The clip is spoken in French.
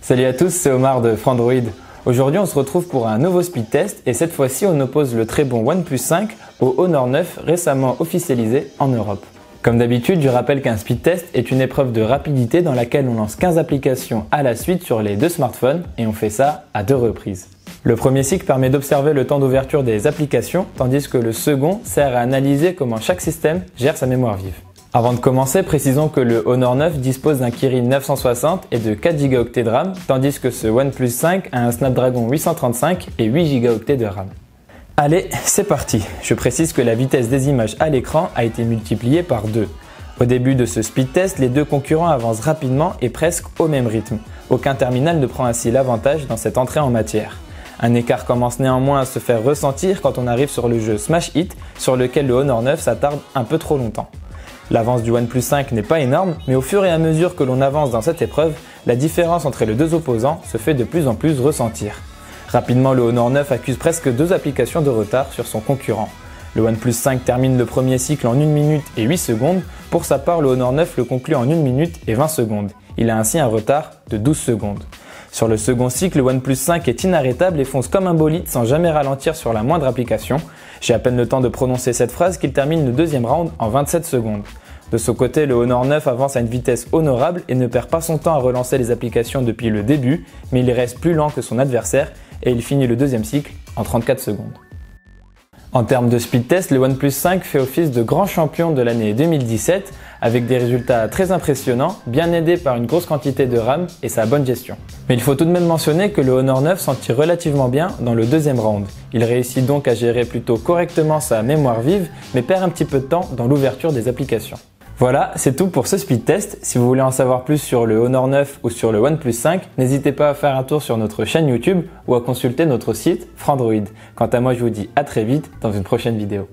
Salut à tous, c'est Omar de Frandroid. Aujourd'hui on se retrouve pour un nouveau speed test et cette fois-ci on oppose le très bon OnePlus 5 au Honor 9 récemment officialisé en Europe. Comme d'habitude, je rappelle qu'un speed test est une épreuve de rapidité dans laquelle on lance 15 applications à la suite sur les deux smartphones et on fait ça à 2 reprises. Le premier cycle permet d'observer le temps d'ouverture des applications, tandis que le second sert à analyser comment chaque système gère sa mémoire vive. Avant de commencer, précisons que le Honor 9 dispose d'un Kirin 960 et de 4 Go de RAM, tandis que ce OnePlus 5 a un Snapdragon 835 et 8 Go de RAM. Allez, c'est parti. Je précise que la vitesse des images à l'écran a été multipliée par 2. Au début de ce speed test, les deux concurrents avancent rapidement et presque au même rythme. Aucun terminal ne prend ainsi l'avantage dans cette entrée en matière. Un écart commence néanmoins à se faire ressentir quand on arrive sur le jeu Smash Hit, sur lequel le Honor 9 s'attarde un peu trop longtemps. L'avance du OnePlus 5 n'est pas énorme, mais au fur et à mesure que l'on avance dans cette épreuve, la différence entre les deux opposants se fait de plus en plus ressentir. Rapidement, le Honor 9 accuse presque 2 applications de retard sur son concurrent. Le OnePlus 5 termine le premier cycle en 1 minute et 8 secondes. Pour sa part, le Honor 9 le conclut en 1 minute et 20 secondes. Il a ainsi un retard de 12 secondes. Sur le second cycle, le OnePlus 5 est inarrêtable et fonce comme un bolide sans jamais ralentir sur la moindre application. J'ai à peine le temps de prononcer cette phrase qu'il termine le deuxième round en 27 secondes. De son côté, le Honor 9 avance à une vitesse honorable et ne perd pas son temps à relancer les applications depuis le début, mais il reste plus lent que son adversaire et il finit le deuxième cycle en 34 secondes. En termes de speed test, le OnePlus 5 fait office de grand champion de l'année 2017 avec des résultats très impressionnants, bien aidés par une grosse quantité de RAM et sa bonne gestion. Mais il faut tout de même mentionner que le Honor 9 s'en tire relativement bien dans le deuxième round. Il réussit donc à gérer plutôt correctement sa mémoire vive, mais perd un petit peu de temps dans l'ouverture des applications. Voilà, c'est tout pour ce speed test. Si vous voulez en savoir plus sur le Honor 9 ou sur le OnePlus 5, n'hésitez pas à faire un tour sur notre chaîne YouTube ou à consulter notre site Frandroid. Quant à moi, je vous dis à très vite dans une prochaine vidéo.